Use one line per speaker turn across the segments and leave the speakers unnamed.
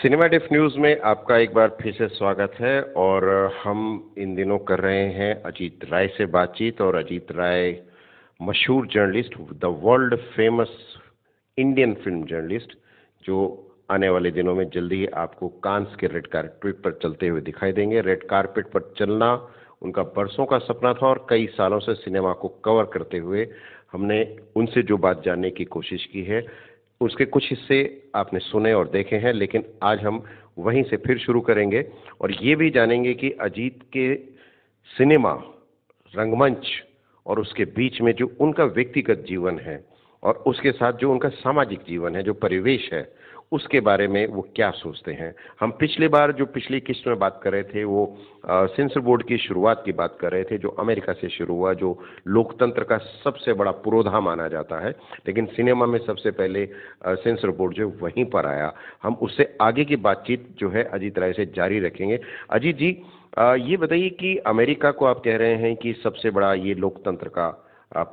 Cinema डिफ news में आपका एक बार फिर से स्वागत है। और हम इन दिनों कर रहे हैं अजीत राय से बातचीत। और अजीत राय मशहूर journalist, the world famous Indian film journalist, जो आने वाले दिनों में जल्दी ही आपको कांस के रेड कारपेट पर चलते हुए दिखाई देंगे। रेड कारपेट पर चलना उनका बरसों का सपना था और कई सालों से सिनेमा को कवर करते हुए हमने उनसे जो बात जानने की कोशिश की है उसके कुछ हिस्से आपने सुने और देखे हैं, लेकिन आज हम वहीं से फिर शुरू करेंगे और ये भी जानेंगे कि अजीत के सिनेमा, रंगमंच और उसके बीच में जो उनका व्यक्तिगत जीवन है और उसके साथ जो उनका सामाजिक जीवन है, जो परिवेश है, उसके बारे में वो क्या सोचते हैं। हम पिछली बार जो पिछली किस्त में बात कर रहे थे वो सेंसर बोर्ड की शुरुआत की बात कर रहे थे, जो अमेरिका से शुरू हुआ, जो लोकतंत्र का सबसे बड़ा पुरोधा माना जाता है। लेकिन सिनेमा में सबसे पहले सेंसर बोर्ड जो वहीं पर आया। हम उससे आगे की बातचीत जो है अजीत राय से जारी रखेंगे। अजीत जी, ये बताइए कि अमेरिका को आप कह रहे हैं कि सबसे बड़ा ये लोकतंत्र का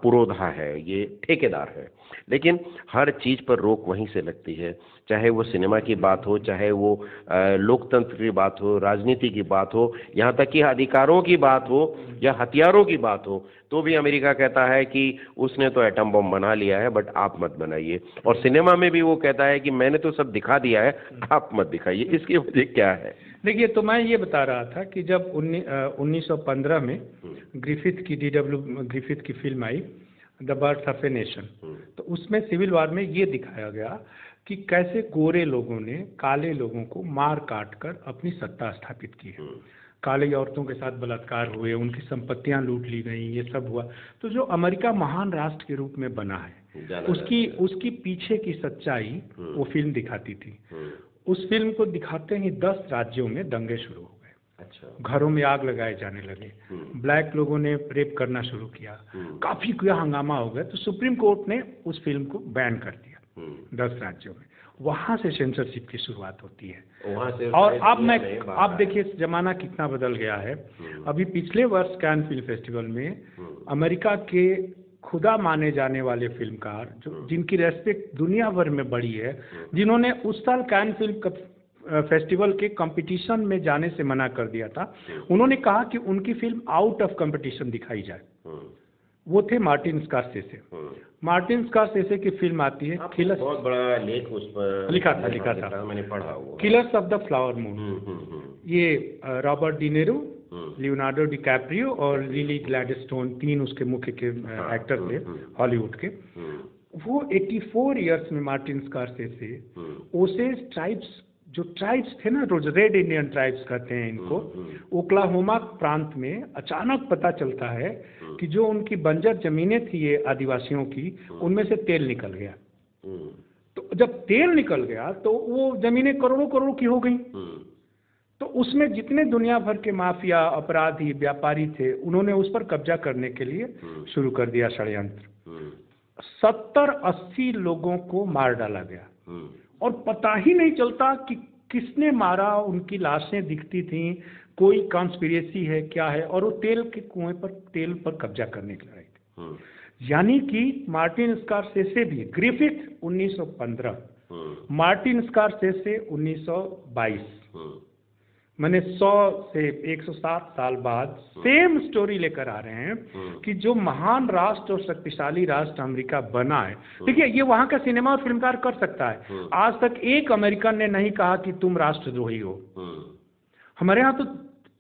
पुरोधा है, ये ठेकेदार है, लेकिन हर चीज पर रोक वहीं से लगती है। चाहे वो सिनेमा की बात हो, चाहे वो लोकतंत्र की बात हो, राजनीति की बात हो, यहाँ तक कि अधिकारों की बात हो या हथियारों की बात हो, तो भी अमेरिका कहता है कि उसने तो एटम बम बना लिया है, बट आप मत बनाइए। और सिनेमा में भी वो कहता है कि मैंने तो सब दिखा दिया है, आप मत दिखाइए। इसकी वजह क्या है?
देखिए, तो मैं ये बता रहा था कि जब 1915 में D.W. ग्रिफिथ की film I the birth of a nation, तो उसमें सिविल वॉर में ये दिखाया गया कि कैसे गोरे लोगों ने काले लोगों को मार काट कर अपनी सत्ता स्थापित की है। काले औरतों के साथ बलात्कार हुए, उनकी संपत्तियां लूट ली गई, ये सब हुआ। तो जो अमेरिका महान राष्ट्र के रूप में बना है, उसकी पीछे की सच्चाई वो फिल्म दिखाती थी। उस फिल्म को दिखाते ही 10 राज्यों में दंगे शुरू हो गए। अच्छा। घरों में आग लगाए जाने लगे, ब्लैक लोगों ने रेप करना शुरू किया, काफी हंगामा हो गया। तो सुप्रीम कोर्ट ने उस फिल्म को बैन कर दिया 10 राज्यों में। वहां से सेंसरशिप की शुरुआत होती है। वहां से और अब देखिए जमाना कितना बदल गया है। अभी पिछले वर्ष कैन फिल्म फेस्टिवल में अमेरिका के खुदा माने जाने वाले फिल्मकार, जो जिनकी रेस्पेक्ट दुनिया भर में बड़ी है, जिन्होंने उस साल कैन फिल्म फेस्टिवल के कंपटीशन में जाने से मना कर दिया था, उन्होंने कहा कि उनकी फिल्म आउट ऑफ कंपटीशन दिखाई जाए। वो थे मार्टिन स्कॉर्सेसे। मार्टिन स्कॉर्सेसे की फिल्म आती है किलर्स,
बहुत बड़ा लेख उस पर लिखा था, मैंने पढ़ा वो,
killers of the flower moon. ये रॉबर्ट डिनेरो, लियोनार्डो डिकैप्रियो और लिली ग्लैडस्टोन, 3 उसके मुख्य के एक्टर थे हॉलीवुड के। वो 84 इयर्स में मार्टिन स्कॉर्सेसे ओसेज ट्राइब्स, जो ट्राइब्स थे ना, रोज रेड इंडियन ट्राइब्स कहते हैं इनको, ओक्लाहोमा प्रांत में अचानक पता चलता है कि जो उनकी बंजर जमीनें थी ये आदिवासियों की, उनमें से तेल निकल गया। तो जब तेल निकल गया तो वो जमीनें करोड़ों करोड़ की हो गई। तो उसमें जितने दुनिया भर के माफिया, अपराधी, व्यापारी थे, उन्होंने उस पर कब्जा करने के लिए शुरू कर दिया षड्यंत्र। 70-80 लोगों को मार डाला गया और पता ही नहीं चलता कि किसने मारा। उनकी लाशें दिखती थीं, कोई कॉन्स्पिरेसी है क्या है, और वो तेल के कुएं पर, तेल पर कब्जा करने के लिए थी। यानी कि मार्टिन स्कॉर्सेसे भी, ग्रिफिथ 1915, मार्टिन स्कॉर्सेसे 1922, मैंने 100 से 107 साल बाद सेम स्टोरी लेकर आ रहे हैं कि जो महान राष्ट्र और शक्तिशाली राष्ट्र अमेरिका बना है। देखिए, ये वहां का सिनेमा और फिल्मकार कर सकता है। आज तक एक अमेरिकन ने नहीं कहा कि तुम राष्ट्रद्रोही हो। हमारे यहाँ तो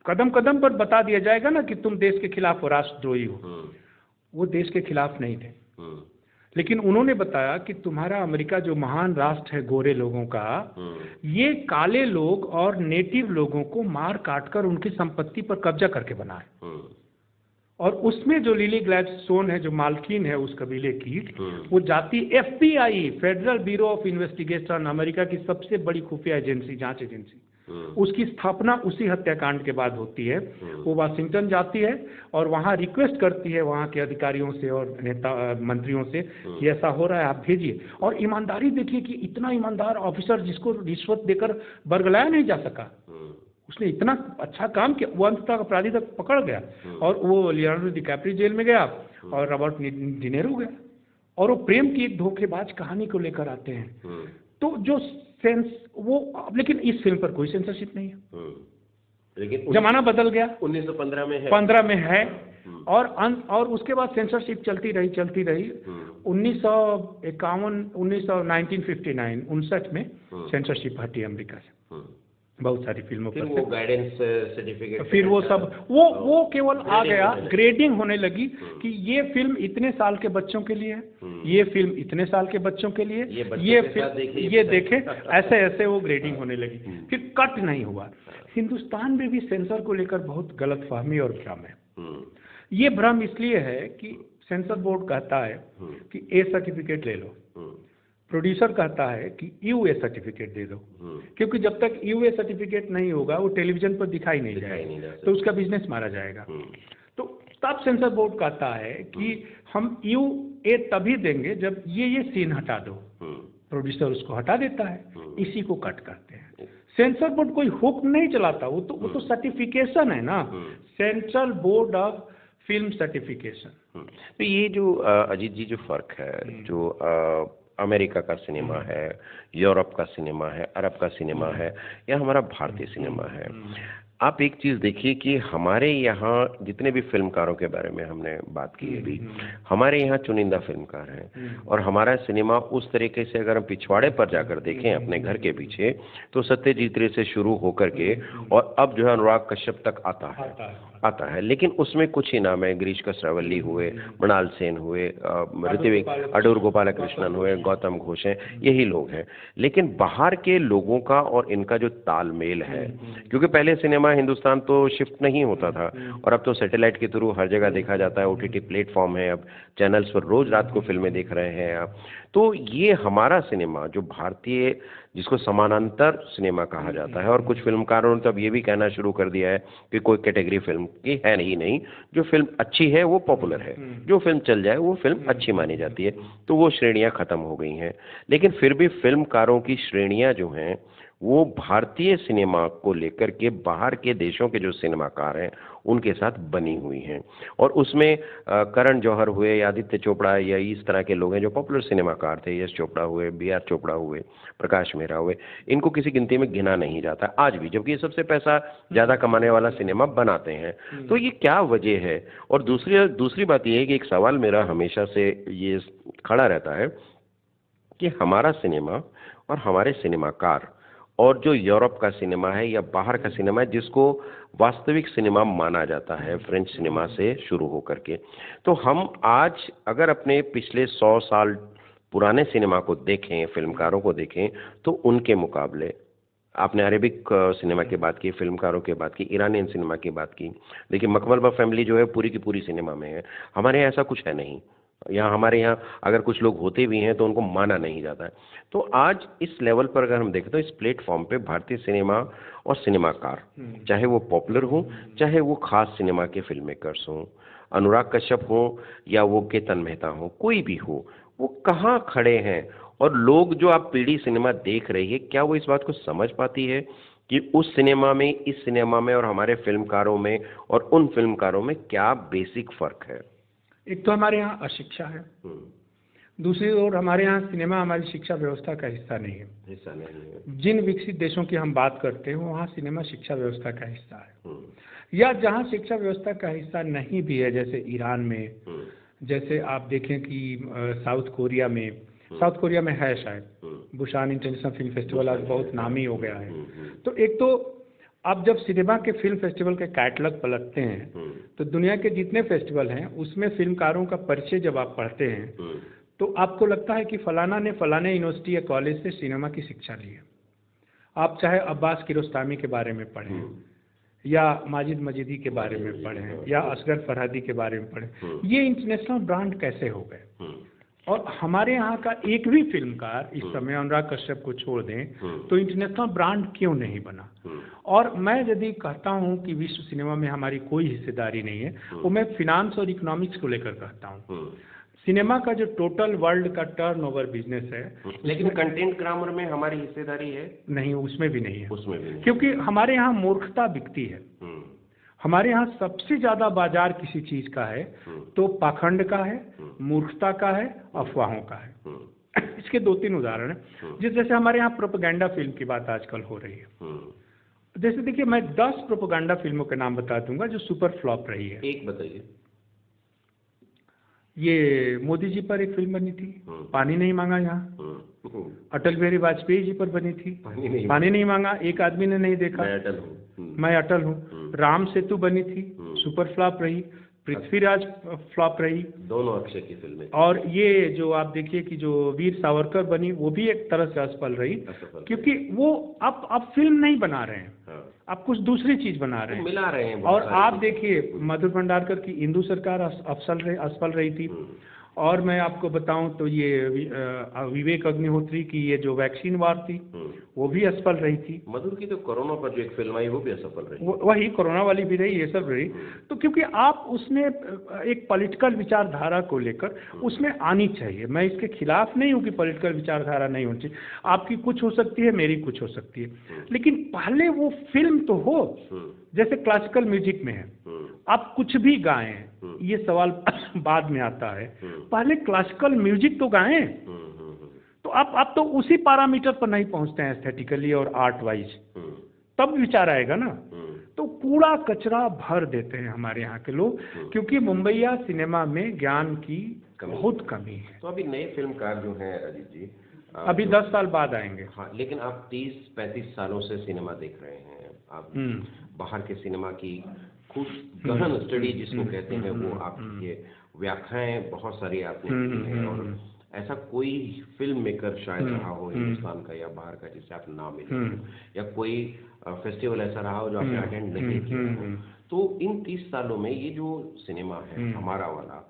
कदम कदम पर बता दिया जाएगा ना कि तुम देश के खिलाफ हो, राष्ट्रद्रोही हो। वो देश के खिलाफ नहीं थे, लेकिन उन्होंने बताया कि तुम्हारा अमेरिका जो महान राष्ट्र है गोरे लोगों का, ये काले लोग और नेटिव लोगों को मार काट कर उनकी संपत्ति पर कब्जा करके बना है। और उसमें जो लिली ग्लैडस्टोन है, जो मालकिन है उस कबीले की, वो जाती FBI, federal bureau of investigation, America की सबसे बड़ी खुफिया एजेंसी, जांच एजेंसी, उसकी स्थापना उसी हत्याकांड के बाद होती है। वो वाशिंगटन जाती है और वहाँ रिक्वेस्ट करती है वहाँ के अधिकारियों से और नेता मंत्रियों से कि ऐसा हो रहा है, आप भेजिए। और ईमानदारी देखिए कि इतना ईमानदार ऑफिसर जिसको रिश्वत देकर बरगलाया नहीं जा सका, उसने इतना अच्छा काम किया, वो अंत तक अपराधी तक पकड़ गया। और वो लियोनार्डो डिकैप्रियो जेल में गया और रॉबर्ट डिनेरो गया, और वो प्रेम की एक धोखेबाज कहानी को लेकर आते हैं। तो जो सेंस वो, लेकिन इस फिल्म पर कोई सेंसरशिप नहीं है।
लेकिन
जमाना बदल गया,
1915 में है,
15 में है, और उसके बाद सेंसरशिप चलती रही 1951, 1959 में सेंसरशिप हटी अमेरिका से बहुत सारी फिल्मों पर।
वो गाइडेंस सर्टिफिकेट,
फिर वो सब वो केवल आ गया, ग्रेडिंग होने लगी कि ये फिल्म इतने साल के बच्चों के लिए है, ये फिल्म इतने साल के बच्चों के लिए, ये फिल्म ये देखे, ऐसे ऐसे वो ग्रेडिंग होने लगी। फिर कट नहीं हुआ। हिंदुस्तान में भी सेंसर को लेकर बहुत गलतफहमी और भ्रम है। ये भ्रम इसलिए है कि सेंसर बोर्ड कहता है कि ए सर्टिफिकेट ले लो, प्रोड्यूसर कहता है कि यूए सर्टिफिकेट दे दो, क्योंकि जब तक यूए सर्टिफिकेट नहीं होगा वो टेलीविजन पर दिखाई नहीं जाएगा, तो उसका बिजनेस मारा जाएगा। तो तब सेंसर बोर्ड कहता है कि हम यूए तभी देंगे जब ये सीन हटा दो। प्रोड्यूसर उसको हटा देता है, इसी को कट करते हैं। सेंसर बोर्ड कोई हुक नहीं चलाता, वो तो सर्टिफिकेशन है ना, central board of film certification.
तो ये जो अजीत जी जो फर्क है, जो अमेरिका का सिनेमा है, यूरोप का सिनेमा है, अरब का सिनेमा है, या हमारा भारतीय सिनेमा है, आप एक चीज़ देखिए कि हमारे यहाँ जितने भी फिल्मकारों के बारे में हमने बात की अभी, हमारे यहाँ चुनिंदा फिल्मकार हैं, और हमारा सिनेमा उस तरीके से अगर हम पिछवाड़े पर जाकर देखें अपने घर के पीछे, तो सत्यजीत रे से शुरू होकर के और अब जो है अनुराग कश्यप तक आता है। लेकिन उसमें कुछ ही नाम है, गिरीश कसरावल्ली हुए, मृणाल सेन हुए, ऋत्विक, अडूर गोपालकृष्णन हुए, गौतम घोष हैं, यही लोग हैं। लेकिन बाहर के लोगों का और इनका जो तालमेल है, क्योंकि पहले सिनेमा हिंदुस्तान तो शिफ्ट नहीं होता था, और अब तो सैटेलाइट के थ्रू हर जगह देखा जाता है, ओटीटी प्लेटफॉर्म है, अब चैनल्स पर रोज रात को फिल्में देख रहे हैं आप। तो ये हमारा सिनेमा जो भारतीय, जिसको समानांतर सिनेमा कहा जाता है, और कुछ फिल्मकारों ने तो अब ये भी कहना शुरू कर दिया है कि कोई कैटेगरी फिल्म की है नहीं, जो फिल्म अच्छी है वो पॉपुलर है, जो फिल्म चल जाए वो फिल्म अच्छी मानी जाती है, तो वो श्रेणियां खत्म हो गई हैं। लेकिन फिर भी फिल्मकारों की श्रेणियां जो हैं वो भारतीय सिनेमा को लेकर के बाहर के देशों के जो सिनेमाकार हैं उनके साथ बनी हुई हैं, और उसमें करण जौहर हुए या आदित्य चोपड़ा या इस तरह के लोग हैं जो पॉपुलर सिनेमाकार थे, यश चोपड़ा हुए, बी.आर. चोपड़ा हुए, प्रकाश मेहरा हुए, इनको किसी गिनती में गिना नहीं जाता आज भी, जबकि ये सबसे पैसा ज़्यादा कमाने वाला सिनेमा बनाते हैं। तो ये क्या वजह है? और दूसरी बात ये है कि एक सवाल मेरा हमेशा से ये खड़ा रहता है कि हमारा सिनेमा और हमारे सिनेमाकार और जो यूरोप का सिनेमा है या बाहर का सिनेमा है, जिसको वास्तविक सिनेमा माना जाता है फ्रेंच सिनेमा से शुरू होकर के, तो हम आज अगर अपने पिछले 100 साल पुराने सिनेमा को देखें, फिल्मकारों को देखें, तो उनके मुकाबले, आपने अरेबिक सिनेमा की बात की, फिल्मकारों की बात की, ईरानियन सिनेमा की बात की, देखिए मकबलबा फैमिली जो है पूरी की पूरी सिनेमा में है, हमारे यहाँ ऐसा कुछ है नहीं। यहाँ हमारे यहाँ अगर कुछ लोग होते भी हैं तो उनको माना नहीं जाता है। तो आज इस लेवल पर अगर हम देखें तो इस प्लेटफॉर्म पे भारतीय सिनेमा और सिनेमाकार, चाहे वो पॉपुलर हो, चाहे वो खास सिनेमा के फिल्म मेकर्स हों, अनुराग कश्यप हो या वो केतन मेहता हो, कोई भी हो, वो कहाँ खड़े हैं? और लोग जो आप पीढ़ी सिनेमा देख रही है, क्या वो इस बात को समझ पाती है कि उस सिनेमा में, इस सिनेमा में और हमारे फिल्मकारों में और उन फिल्मकारों में क्या बेसिक फर्क है?
एक तो हमारे यहाँ अशिक्षा है, दूसरी ओर हमारे यहाँ सिनेमा हमारी शिक्षा व्यवस्था का हिस्सा नहीं है। जिन विकसित देशों की हम बात करते हैं वहाँ सिनेमा शिक्षा व्यवस्था का हिस्सा है, या जहाँ शिक्षा व्यवस्था का हिस्सा नहीं भी है, जैसे ईरान में, जैसे आप देखें कि साउथ कोरिया में है शायद, बुसान इंटरनेशनल फिल्म फेस्टिवल आज बहुत नामी हो गया है। तो एक तो आप जब सिनेमा के फिल्म फेस्टिवल के कैटलॉग पलटते हैं तो दुनिया के जितने फेस्टिवल हैं उसमें फिल्मकारों का परिचय जब आप पढ़ते हैं तो आपको लगता है कि फलाना ने फलाने यूनिवर्सिटी या कॉलेज से सिनेमा की शिक्षा ली है। आप चाहे अब्बास किरोस्तामी के बारे में पढ़ें, या माजिद मजीदी के बारे में पढ़ें, या असगर फरहादी के बारे में पढ़ें, ये इंटरनेशनल ब्रांड कैसे हो गए? और हमारे यहाँ का एक भी फिल्मकार इस समय, अनुराग कश्यप को छोड़ दें, तो इंटरनेशनल ब्रांड क्यों नहीं बना? और मैं यदि कहता हूँ कि विश्व सिनेमा में हमारी कोई हिस्सेदारी नहीं है, वो मैं फिनांस और इकोनॉमिक्स को लेकर कहता हूँ। सिनेमा का जो टोटल वर्ल्ड का टर्नओवर बिजनेस है,
लेकिन कंटेंट ग्रामर में हमारी हिस्सेदारी है नहीं,
उसमें भी नहीं है, क्योंकि हमारे यहाँ मूर्खता बिकती है। हमारे यहाँ सबसे ज्यादा बाजार किसी चीज का है तो पाखंड का है, मूर्खता का है, अफवाहों का है। इसके 2-3 उदाहरण हैं। जैसे हमारे यहाँ प्रोपेगेंडा फिल्म की बात आजकल हो रही है। जैसे देखिए, मैं 10 प्रोपेगेंडा फिल्मों के नाम बता दूंगा जो सुपर फ्लॉप रही है।
एक बताइए।
ये मोदी जी पर एक फिल्म बनी थी, पानी नहीं मांगा यहाँ। अटल बिहारी वाजपेयी जी पर बनी थी, पानी नहीं मांगा, एक आदमी ने नहीं देखा, मैं अटल हूँ। राम सेतु बनी थी, सुपर फ्लॉप रही। पृथ्वीराज फ्लॉप रही,
दोनों अक्षय की फिल्में।
और ये जो आप देखिए कि जो वीर सावरकर बनी, वो भी एक तरह से असफल रही, क्योंकि वो आप फिल्म नहीं बना रहे हैं, आप कुछ दूसरी चीज बना रहे हैं,
मिला रहे हैं।
और आप देखिए मधुर भंडारकर की इंदु सरकार असफल रही थी। और मैं आपको बताऊं तो ये विवेक अग्निहोत्री की ये जो वैक्सीन वार थी, वो भी असफल रही थी।
मधुर की तो कोरोना पर जो एक फिल्म आई वो भी असफल रही।
वही कोरोना वाली भी रही, ये सब रही। तो क्योंकि आप उसमें एक पॉलिटिकल विचारधारा को लेकर उसमें आनी चाहिए। मैं इसके खिलाफ नहीं हूँ कि पॉलिटिकल विचारधारा नहीं होनी चाहिए, आपकी कुछ हो सकती है, मेरी कुछ हो सकती है, लेकिन पहले वो फिल्म तो हो। जैसे क्लासिकल म्यूजिक में है, आप कुछ भी गाएं, ये सवाल बाद में आता है, पहले क्लासिकल म्यूजिक तो गाएं। तो आप तो उसी पैरामीटर पर नहीं पहुंचते हैं एस्थेटिकली और आर्ट वाइज, तब विचार आएगा ना। तो कूड़ा कचरा भर देते हैं हमारे यहाँ के लोग, क्योंकि मुंबईया सिनेमा में ज्ञान की बहुत कमी है।
तो अभी नए फिल्मकार जो हैं अजीत जी,
अभी 10 साल बाद आएंगे।
हाँ, लेकिन आप 30-35 सालों से सिनेमा देख रहे हैं, आप बाहर के सिनेमा की खूब गहन स्टडी जिसको कहते हैं वो आप कीजिए, व्याख्याएं बहुत सारी आपने की हैं, और ऐसा कोई फिल्म मेकर शायद रहा हो हिंदुस्तान का या बाहर का जिससे आप नाम मिले, या कोई फेस्टिवल ऐसा रहा हो जो आपने अटेंड नहीं किया हो। तो इन 30 सालों में ये जो सिनेमा है हमारा वाला,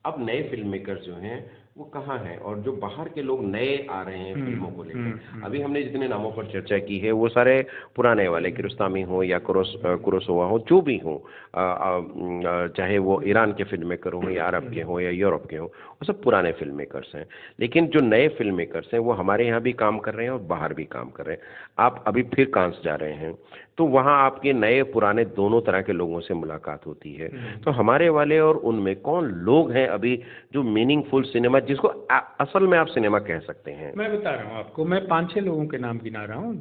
अब नए फिल्म मेकर जो हैं वो कहाँ हैं, और जो बाहर के लोग नए आ रहे हैं फिल्मों को लेकर। अभी हमने जितने नामों पर चर्चा की है वो सारे पुराने वाले, किरोस्तामी हो या कुरोसावा हो, जो भी हो, चाहे वो ईरान के फिल्म मेकर हो या अरब के हो या यूरोप के हो, वो सब पुराने फिल्म मेकर्स हैं। लेकिन जो नए फिल्म मेकर्स हैं वो हमारे यहाँ भी काम कर रहे हैं और बाहर भी काम कर रहे हैं। आप अभी फिर कांस जा रहे हैं, तो वहाँ आपके नए पुराने दोनों तरह के लोगों से मुलाकात होती है। तो हमारे वाले और उनमें कौन लोग हैं अभी जो मीनिंगफुल सिनेमा, जिसको असल में आप सिनेमा कह सकते हैं?
मैं बता रहा हूँ आपको, मैं 5-6 लोगों के नाम गिना रहा हूँ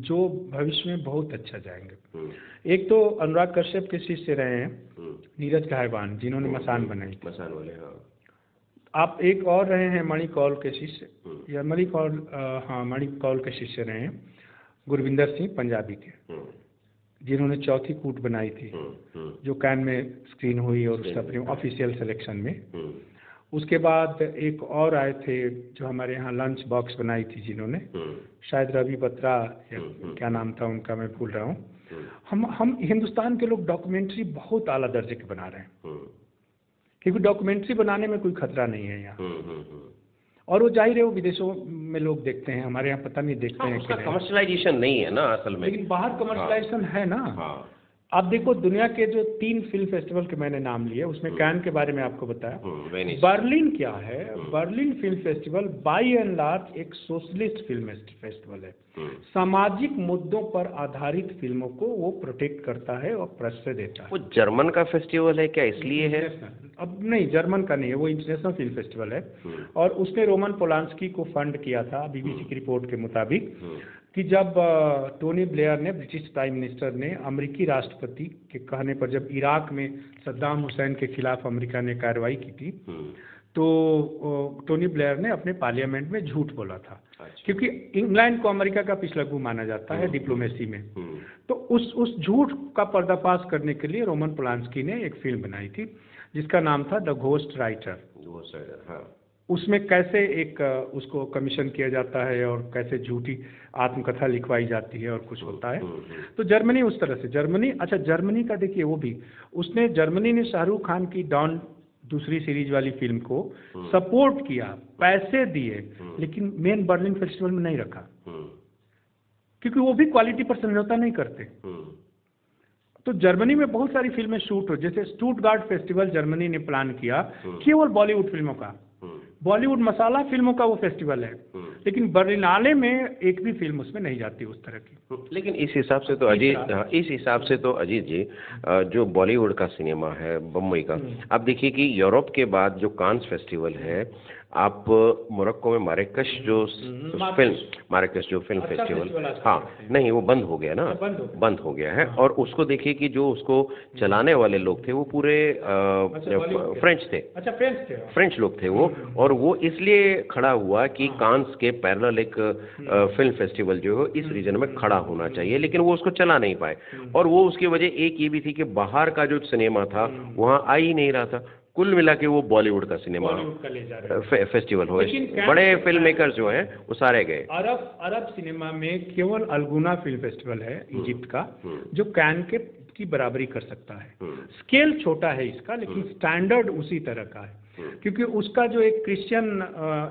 जो भविष्य में बहुत अच्छा जाएंगे। एक तो अनुराग कश्यप के शिष्य रहे हैं नीरज घायवान, जिन्होंने मसान बनाई, मसान वाले। हाँ, आप एक और रहे हैं मणि कौल के शिष्य, या मणि कौल के शिष्य रहे हैं गुरविंदर सिंह पंजाबी के, जिन्होंने चौथी कूट बनाई थी, जो कैन में स्क्रीन हुई और उसका ऑफिशियल सिलेक्शन में। उसके बाद एक और आए थे जो हमारे यहाँ लंच बॉक्स बनाई थी, जिन्होंने शायद रवि बत्रा या क्या नाम था उनका, मैं भूल रहा हूँ। हम हिंदुस्तान के लोग डॉक्यूमेंट्री बहुत आला दर्जे के बना रहे हैं, क्योंकि डॉक्यूमेंट्री बनाने में कोई खतरा नहीं है यहाँ। और वो जाहिर है वो विदेशों में लोग देखते हैं, हमारे यहाँ पता नहीं देखते हैं।
उसका कमर्शलाइजेशन नहीं है ना असल में,
लेकिन बाहर कमर्शलाइजेशन है ना। आप देखो दुनिया के जो 3 फिल्म फेस्टिवल के मैंने नाम लिए, उसमें कैन के बारे में आपको बताया, बर्लिन क्या है, Berlin film festival bye and large एक सोशलिस्ट फिल्म फेस्टिवल है। सामाजिक मुद्दों पर आधारित फिल्मों को वो प्रोटेक्ट करता है और प्रश्रय देता है।
वो जर्मन का फेस्टिवल है क्या, इसलिए है?
अब नहीं, जर्मन का नहीं है, वो इंटरनेशनल फिल्म फेस्टिवल है। और उसने रोमन पोलांस्की को फंड किया था, बीबीसी की रिपोर्ट के मुताबिक, कि जब टोनी ब्लेयर ने, ब्रिटिश प्राइम मिनिस्टर ने, अमेरिकी राष्ट्रपति के कहने पर जब इराक में सद्दाम हुसैन के खिलाफ अमेरिका ने कार्रवाई की थी, तो टोनी ब्लेयर ने अपने पार्लियामेंट में झूठ बोला था। क्योंकि इंग्लैंड को अमेरिका का पिछलग्गू माना जाता है डिप्लोमेसी में। तो उस झूठ का पर्दाफाश करने के लिए रोमन पोलांस्की ने एक फिल्म बनाई थी जिसका नाम था द घोस्ट राइटर। उसमें कैसे एक उसको कमीशन किया जाता है और कैसे झूठी आत्मकथा लिखवाई जाती है और कुछ होता है। तो जर्मनी उस तरह से, जर्मनी का देखिए, वो भी उसने, जर्मनी ने शाहरुख खान की डॉन दूसरी सीरीज वाली फिल्म को सपोर्ट किया, पैसे दिए, लेकिन मेन बर्लिन फेस्टिवल में नहीं रखा, क्योंकि वो भी क्वालिटी पर समझौता नहीं करते। तो जर्मनी में बहुत सारी फिल्में शूट हो, जैसे स्टुटगार्ट फेस्टिवल जर्मनी ने प्लान किया केवल बॉलीवुड फिल्मों का, बॉलीवुड मसाला फिल्मों का वो फेस्टिवल है, लेकिन बर्लिनाले में एक भी फिल्म उसमें नहीं जाती उस तरह की।
लेकिन इस हिसाब से तो अजीत जी, जो बॉलीवुड का सिनेमा है बम्बई का, अब देखिए कि यूरोप के बाद जो कांस फेस्टिवल है, आप मोरक्को में माराकश जो फिल्म फेस्टिवल, हाँ नहीं वो बंद हो गया ना, बंद हो गया है। और उसको देखिए कि जो उसको चलाने वाले लोग थे वो पूरे फ्रेंच थे, फ्रेंच लोग थे वो। और वो इसलिए खड़ा हुआ कि कांस के पैरेलल एक फिल्म फेस्टिवल जो है इस रीजन में खड़ा होना चाहिए, लेकिन वो उसको चला नहीं पाए। और वो उसकी वजह एक ये भी थी कि बाहर का जो सिनेमा था वहाँ आ ही नहीं रहा था। कुल मिला के वो बॉलीवुड का सिनेमा फेस्टिवल हो, बड़े फिल्म मेकर्स जो हैं वो सारे गए।
अरब सिनेमा में केवल अल्गुना फिल्म फेस्टिवल है इजिप्ट का, जो कैन के की बराबरी कर सकता है। स्केल छोटा है इसका, लेकिन स्टैंडर्ड उसी तरह का है, क्योंकि उसका जो एक क्रिश्चियन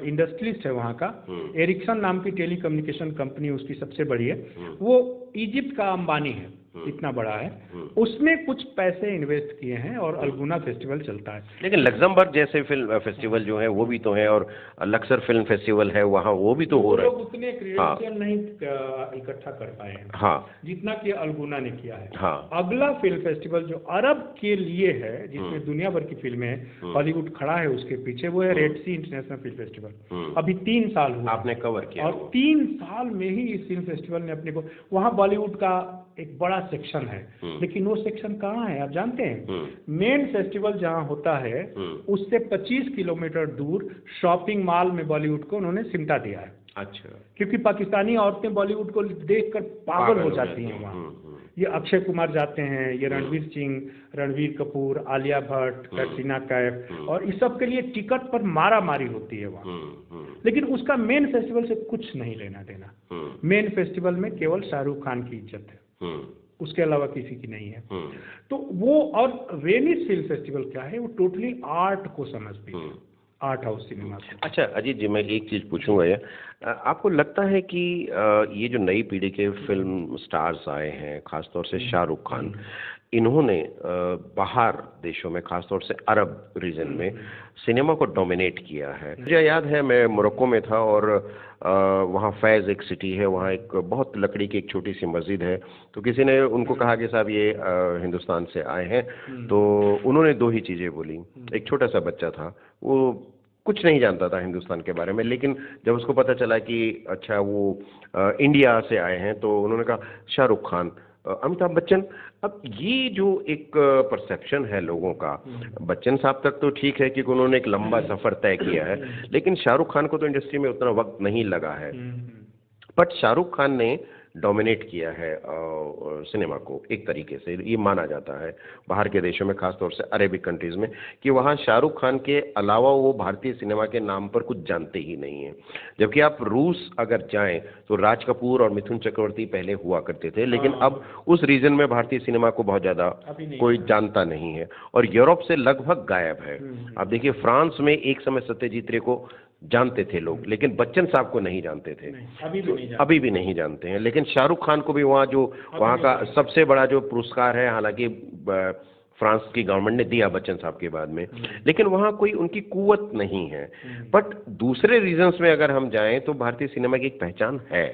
इंडस्ट्रियलिस्ट है वहाँ का, एरिक्सन नाम की टेलीकम्युनिकेशन कंपनी उसकी सबसे बड़ी है, वो इजिप्ट का अंबानी है, इतना बड़ा है, उसने कुछ पैसे इन्वेस्ट किए हैं और अल्गुना फेस्टिवल चलता है।
लेकिन लग्जमबर्ग जैसे फिल्म फेस्टिवल जो है वो भी तो है, और लक्सर फिल्म फेस्टिवल है वहाँ, वो भी तो हो रहा है।
लोग उतने क्रेडेंशियल नहीं इकट्ठा कर पाए हैं,
हाँ,
जितना कि अल्गुना ने किया है।
हाँ।
अगला फिल्म फेस्टिवल जो अरब के लिए है, जिसमें दुनिया भर की फिल्में हैं, हॉलीवुड खड़ा है उसके पीछे, वो है रेड सी इंटरनेशनल फिल्म फेस्टिवल। अभी 3 साल हुआ
आपने कवर किया,
और 3 साल में ही इस फिल्म फेस्टिवल ने अपने को, वहाँ बॉलीवुड का एक बड़ा सेक्शन है, लेकिन वो सेक्शन कहाँ है आप जानते हैं? मेन फेस्टिवल जहाँ होता है उससे 25 किलोमीटर दूर शॉपिंग मॉल में बॉलीवुड को उन्होंने सिमटा दिया है।
अच्छा,
क्योंकि पाकिस्तानी औरतें बॉलीवुड को देखकर पागल हो जाती हैं वहाँ। ये अक्षय कुमार जाते हैं, ये रणवीर सिंह, रणवीर कपूर, आलिया भट्ट, कैटरीना कैफ, और इस सब के लिए टिकट पर मारा मारी होती है वहाँ। लेकिन उसका मेन फेस्टिवल से कुछ नहीं लेना देना। मेन फेस्टिवल में केवल शाहरुख खान की इज्जत है, उसके अलावा किसी की नहीं है। तो वो, और वेनिस फिल्म फेस्टिवल क्या है, वो टोटली आर्ट को समझती है, आर्ट हाउस सिनेमा।
अच्छा अजीत जी, मैं एक चीज़ पूछूंगा ये, आपको लगता है कि ये जो नई पीढ़ी के फिल्म स्टार्स आए हैं, खासतौर से शाहरुख खान, इन्होंने बाहर देशों में, खासतौर से अरब रीजन में सिनेमा को डोमिनेट किया है? मुझे याद है मैं मोरक्को में था और वहाँ फैज़ एक सिटी है, वहाँ एक बहुत लकड़ी की एक छोटी सी मस्जिद है। तो किसी ने उनको कहा कि साहब ये हिंदुस्तान से आए हैं, तो उन्होंने 2 ही चीज़ें बोली। एक छोटा सा बच्चा था, वो कुछ नहीं जानता था हिंदुस्तान के बारे में, लेकिन जब उसको पता चला कि अच्छा वो इंडिया से आए हैं, तो उन्होंने कहा शाहरुख खान, अमिताभ बच्चन। अब ये जो एक परसेप्शन है लोगों का, बच्चन साहब तक तो ठीक है क्योंकि उन्होंने एक लंबा सफर तय किया है, लेकिन शाहरुख खान को तो इंडस्ट्री में उतना वक्त नहीं लगा है। बट शाहरुख खान ने डोमिनेट किया है सिनेमा को, एक तरीके से ये माना जाता है बाहर के देशों में, खासतौर से अरेबिक कंट्रीज़ में, कि वहाँ शाहरुख खान के अलावा वो भारतीय सिनेमा के नाम पर कुछ जानते ही नहीं हैं। जबकि आप रूस अगर जाएं तो राज कपूर और मिथुन चक्रवर्ती पहले हुआ करते थे, लेकिन अब उस रीजन में भारतीय सिनेमा को बहुत ज़्यादा कोई जानता नहीं है, और यूरोप से लगभग गायब है। आप देखिए फ्रांस में एक समय सत्यजीत रे को जानते थे लोग, लेकिन बच्चन साहब को नहीं जानते थे, अभी भी नहीं जानते हैं। लेकिन शाहरुख खान को भी वहाँ का सबसे बड़ा जो पुरस्कार है, हालांकि फ्रांस की गवर्नमेंट ने दिया बच्चन साहब के बाद में, लेकिन वहाँ कोई उनकी कुव्वत नहीं है। बट दूसरे रीजन्स में अगर हम जाएं तो भारतीय सिनेमा की एक पहचान है,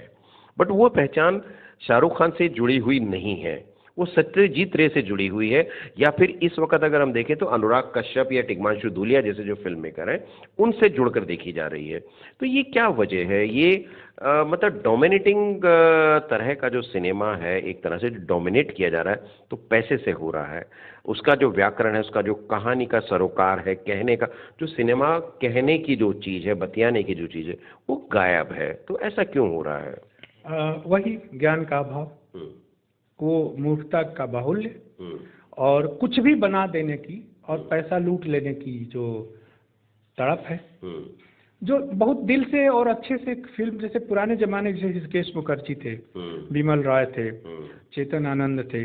बट वो पहचान शाहरुख खान से जुड़ी हुई नहीं है, वो सत्यजीत रे से जुड़ी हुई है, या फिर इस वक्त अगर हम देखें तो अनुराग कश्यप या टिग्मांशु धूलिया जैसे जो फिल्म मेकर हैं उनसे जुड़कर देखी जा रही है। तो ये क्या वजह है? ये मतलब डोमिनेटिंग तरह का जो सिनेमा है, एक तरह से डोमिनेट किया जा रहा है, तो पैसे से हो रहा है। उसका जो व्याकरण है, उसका जो कहानी का सरोकार है, कहने का जो सिनेमा कहने की जो चीज़ है, बतियाने की जो चीज़ है, वो गायब है। तो ऐसा क्यों हो रहा है?
वही ज्ञान का अभाव, वो मूर्खता का बाहुल्य, और कुछ भी बना देने की और पैसा लूट लेने की जो तड़प है, जो बहुत दिल से और अच्छे से फिल्म, जैसे पुराने जमाने जैसे हितेश मुखर्जी थे, बिमल रॉय थे, चेतन आनंद थे,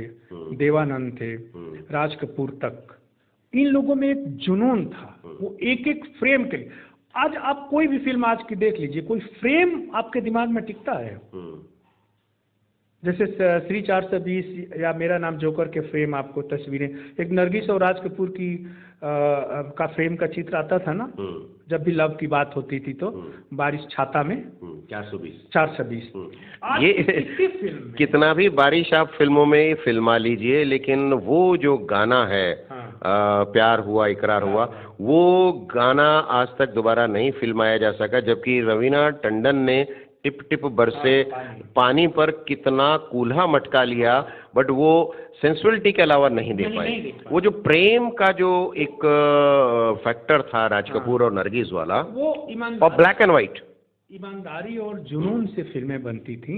देवानंद थे, राज कपूर तक, इन लोगों में एक जुनून था, वो एक एक फ्रेम के लिए। आज आप कोई भी फिल्म आज की देख लीजिए, कोई फ्रेम आपके दिमाग में टिकता है? जैसे श्री 420 या मेरा नाम जोकर के फ्रेम, आपको तस्वीरें, एक नरगिस और राज कपूर की का फ्रेम का चित्र आता था ना, जब भी लव की बात होती थी तो बारिश छाता में 420
ये कितना भी बारिश आप फिल्मों में फिल्मा लीजिए, लेकिन वो जो गाना है, प्यार हुआ इकरार हुआ, वो गाना आज तक दोबारा नहीं फिल्माया जा सका, जबकि रवीना टंडन ने टिप टिप बरसे पानी पर कितना कूल्हा मटका लिया, बट वो सेंसुअलिटी के अलावा नहीं दे पाई। वो जो प्रेम का जो एक फैक्टर था राज कपूर और नरगिस वाला, वो और ब्लैक एंड व्हाइट
ईमानदारी और जुनून से फिल्में बनती थी।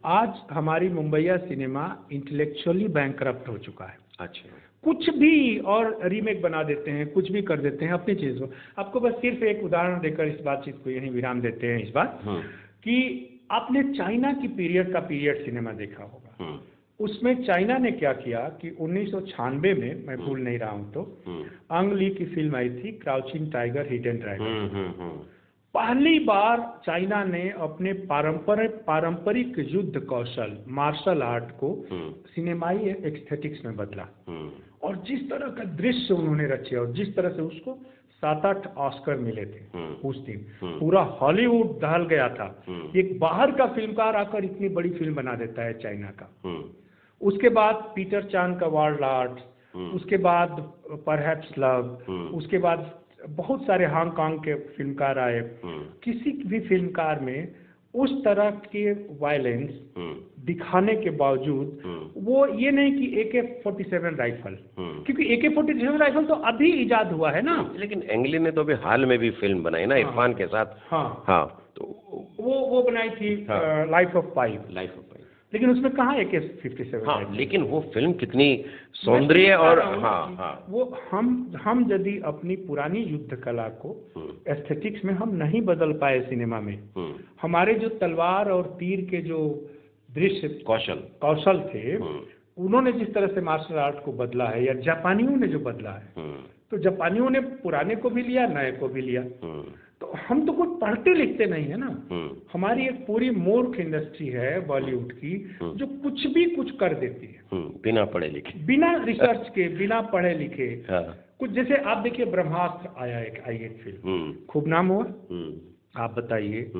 आज हमारी मुंबईया सिनेमा इंटेलेक्चुअली बैंकरप्ट हो चुका है।
अच्छा,
कुछ भी और रीमेक बना देते हैं, कुछ भी कर देते हैं अपनी चीज को। आपको बस सिर्फ एक उदाहरण देकर इस बातचीत को यहीं विराम देते हैं इस बात कि आपने चाइना की पीरियड सिनेमा देखा होगा। उसमें चाइना ने क्या किया कि 1996 में, मैं भूल नहीं रहा हूं तो, अंग ली की फिल्म आई थी क्राउचिंग टाइगर हिडन ड्रैगन। पहली बार चाइना ने अपने पारंपरिक युद्ध कौशल, मार्शल आर्ट को सिनेमाई एस्थेटिक्स में बदला, और जिस तरह का दृश्य उन्होंने रचे और जिस तरह से उसको 7-8 ऑस्कर मिले थे उस दिन, पूरा हॉलीवुड दहल गया था। एक बाहर का फिल्मकार आकर इतनी बड़ी फिल्म बना देता है चाइना का। उसके बाद पीटर चान का वार्ड आर्ट, उसके बाद परहैप्स लव, उसके बाद बहुत सारे हांगकांग के फिल्मकार आए। किसी भी फिल्मकार में उस तरह के वायलेंस दिखाने के बावजूद वो ये नहीं कि AK-47 राइफल, क्योंकि AK-47 राइफल तो अभी इजाद हुआ है ना,
लेकिन एंगली ने तो अभी हाल में भी फिल्म बनाई ना इरफान के साथ। हाँ, तो
वो बनाई थी लाइफ ऑफ पाई, लेकिन उसमें कहाँ AK-47?
हाँ, लेकिन वो फिल्म कितनी सौंदर्य और
वो हम यदि अपनी पुरानी युद्ध कला को एस्थेटिक्स में हम नहीं बदल पाए सिनेमा में, हमारे जो तलवार और तीर के जो दृश्य कौशल थे, उन्होंने जिस तरह से मार्शल आर्ट को बदला है, या जापानियों ने जो बदला है, तो जापानियों ने पुराने को भी लिया, नए को भी लिया। तो हम तो कुछ पढ़ते लिखते नहीं है ना। हमारी एक पूरी मूर्ख इंडस्ट्री है बॉलीवुड की, जो कुछ भी कुछ कर देती है
बिना पढ़े लिखे,
बिना रिसर्च के, बिना पढ़े लिखे। कुछ जैसे आप देखिए ब्रह्मास्त्र आया, एक फिल्म, खूब नाम हुआ। आप बताइए,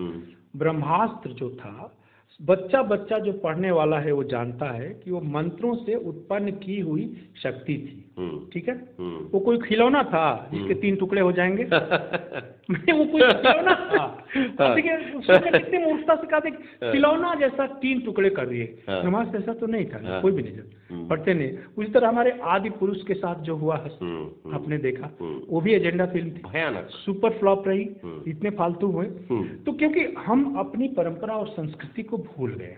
ब्रह्मास्त्र जो था, बच्चा जो पढ़ने वाला है वो जानता है कि वो मंत्रों से उत्पन्न की हुई शक्ति थी, ठीक है। वो कोई खिलौना था जिसके 3 टुकड़े हो जाएंगे? वो कोई खिलौना था। देखिए उसने कितनी मूर्खता से कहा, खिलौना जैसा 3 टुकड़े कर दिए। नमाज ऐसा तो नहीं था, कोई भी नहीं पढ़ते नहीं। उसी तरह हमारे आदि पुरुष के साथ जो हुआ है, आपने देखा, वो भी एजेंडा फिल्म थी, भयानक सुपर फ्लॉप रही, इतने फालतू हुए। तो क्योंकि हम अपनी परंपरा और संस्कृति को भूल गए।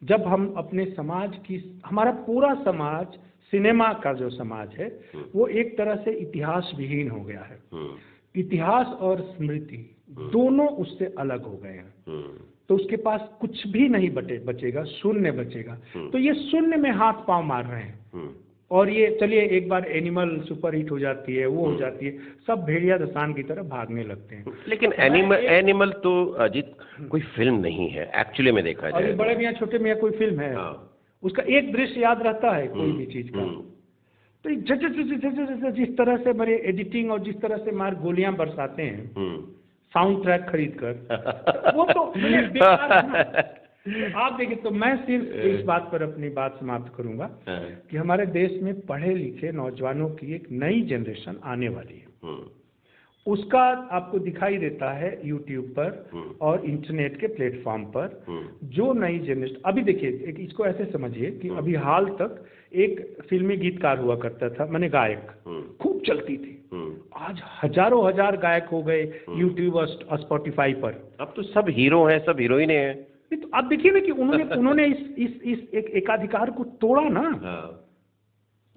जब हम अपने समाज की, हमारा पूरा समाज, सिनेमा का जो समाज है, वो एक तरह से इतिहास विहीन हो गया है। इतिहास और स्मृति दोनों उससे अलग हो गए हैं। तो उसके पास कुछ भी नहीं बचेगा, शून्य बचेगा। तो ये शून्य में हाथ पांव मार रहे हैं। और ये चलिए, एक बार एनिमल सुपर हिट हो जाती है, वो हो जाती है, सब भेड़िया दसान की तरह भागने लगते हैं।
लेकिन एनिमल तो अजीत कोई फिल्म नहीं है एक्चुअली में देखा जाए।
बड़े मियां छोटे मियां कोई फिल्म है? उसका एक दृश्य याद रहता है कोई भी चीज का। तो जिस तरह से मेरे एडिटिंग और जिस तरह से मार गोलियां बरसाते हैं साउंड ट्रैक खरीद कर, वो तो बेकार है ना। आप देखिए, तो मैं सिर्फ इस बात पर अपनी बात समाप्त करूंगा कि हमारे देश में पढ़े लिखे नौजवानों की एक नई जनरेशन आने वाली है। उसका आपको दिखाई देता है यूट्यूब पर और इंटरनेट के प्लेटफॉर्म पर। जो नई जनरेशन, अभी देखिए, इसको ऐसे समझिए कि अभी हाल तक एक फिल्मी गीतकार हुआ करता था, माने गायक, खूब चलती थी। आज हजारों हजार गायक हो गए यूट्यूब और स्पॉटिफाई पर।
अब तो सब हीरो हैं, सब हीरोइन हैं।
तो आप देखिए ना कि उन्होंने इस एकाधिकार को तोड़ा ना।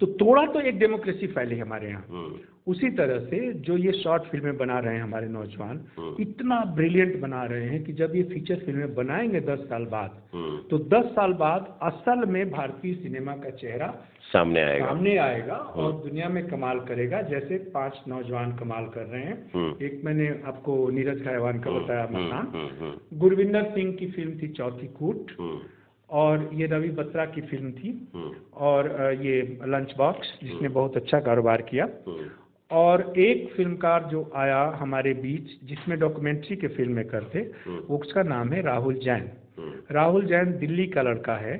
तो तोड़ा तो एक डेमोक्रेसी फैली हमारे यहाँ। उसी तरह से जो ये शॉर्ट फिल्में बना रहे हैं हमारे नौजवान, इतना ब्रिलियंट बना रहे हैं कि जब ये फीचर फिल्में बनाएंगे 10 साल बाद, तो 10 साल बाद असल में भारतीय सिनेमा का चेहरा सामने आएगा और दुनिया में कमाल करेगा, जैसे 5 नौजवान कमाल कर रहे हैं। एक मैंने आपको नीरज खायवान का बताया मकान, गुरविंदर सिंह की फिल्म थी चौथी कूट, और ये रवि बत्रा की फिल्म थी, और ये लंच बॉक्स जिसने बहुत अच्छा कारोबार किया। और एक फिल्मकार जो आया हमारे बीच जिसमें डॉक्यूमेंट्री के फिल्म मेकर थे, उसका नाम है राहुल जैन। राहुल जैन दिल्ली का लड़का है।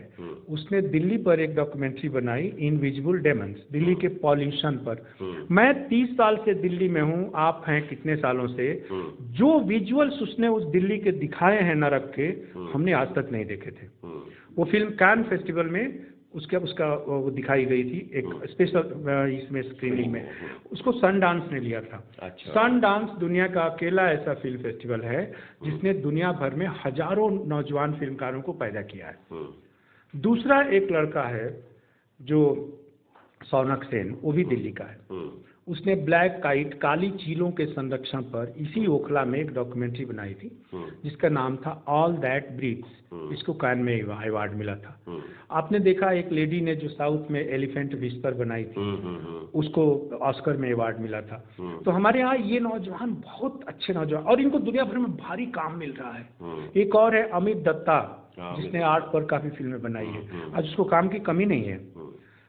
उसने दिल्ली पर एक डॉक्यूमेंट्री बनाई, इनविजिबल डेमन्स, दिल्ली के पॉल्यूशन पर। मैं 30 साल से दिल्ली में हूँ, आप हैं कितने सालों से। जो विजुअल्स उसने उस दिल्ली के दिखाए हैं नरक के, हमने आज तक नहीं देखे थे। वो फिल्म कान फेस्टिवल में उसका वो दिखाई गई थी, एक स्पेशल इसमें स्क्रीनिंग में। उसको सन डांस ने लिया था।
अच्छा।
सन डांस दुनिया का अकेला ऐसा फिल्म फेस्टिवल है जिसने दुनिया भर में हजारों नौजवान फिल्मकारों को पैदा किया है। दूसरा एक लड़का है जो सौनक सेन, वो भी दिल्ली का है। उसने ब्लैक काइट, काली चीलों के संरक्षण पर इसी ओखला में एक डॉक्यूमेंट्री बनाई थी जिसका नाम था ऑल दैट ब्रीथ्स। इसको कान में अवार्ड मिला था। आपने देखा एक लेडी ने जो साउथ में एलिफेंट विस्पर बनाई थी, उसको ऑस्कर में अवार्ड मिला था। तो हमारे यहाँ ये नौजवान बहुत अच्छे नौजवान, और इनको दुनिया भर में भारी काम मिल रहा है। एक और है अमित दत्ता, जिसने आर्ट पर काफी फिल्में बनाई है। आज उसको काम की कमी नहीं है।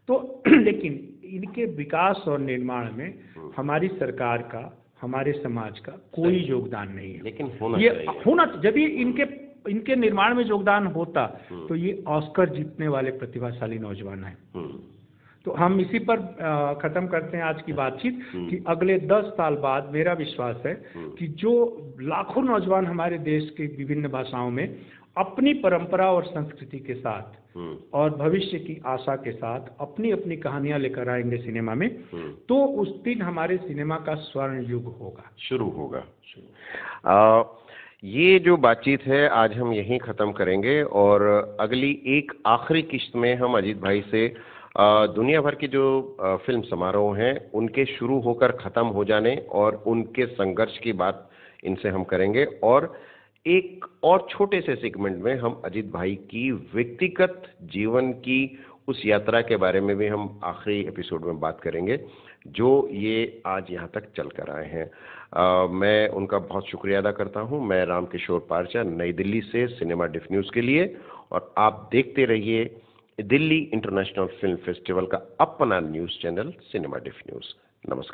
तो लेकिन इनके विकास और निर्माण में हमारी सरकार का, हमारे समाज का कोई योगदान नहीं है।
लेकिन
होना जब ये इनके निर्माण में योगदान होता तो ये ऑस्कर जीतने वाले प्रतिभाशाली नौजवान हैं। तो हम इसी पर खत्म करते हैं आज की बातचीत कि अगले 10 साल बाद मेरा विश्वास है कि जो लाखों नौजवान हमारे देश के विभिन्न भाषाओं में अपनी परंपरा और संस्कृति के साथ और भविष्य की आशा के साथ अपनी अपनी कहानियां लेकर आएंगे सिनेमा में, तो उस दिन हमारे सिनेमा का स्वर्ण युग होगा,
शुरू होगा। ये जो बातचीत है आज हम यहीं ख़त्म करेंगे और अगली एक आखिरी किस्त में हम अजीत भाई से दुनिया भर के जो फिल्म समारोह हैं उनके शुरू होकर ख़त्म हो जाने और उनके संघर्ष की बात इनसे हम करेंगे। और एक और छोटे से सेगमेंट में हम अजीत भाई की व्यक्तिगत जीवन की उस यात्रा के बारे में भी हम आखिरी एपिसोड में बात करेंगे जो ये आज यहाँ तक चल कर आए हैं। मैं उनका बहुत शुक्रिया अदा करता हूँ। मैं रामकिशोर पारचा, नई दिल्ली से सिनेमा डिफ न्यूज़ के लिए, और आप देखते रहिए दिल्ली इंटरनेशनल फिल्म फेस्टिवल का अपना न्यूज़ चैनल सिनेमा डिफ न्यूज़। नमस्कार।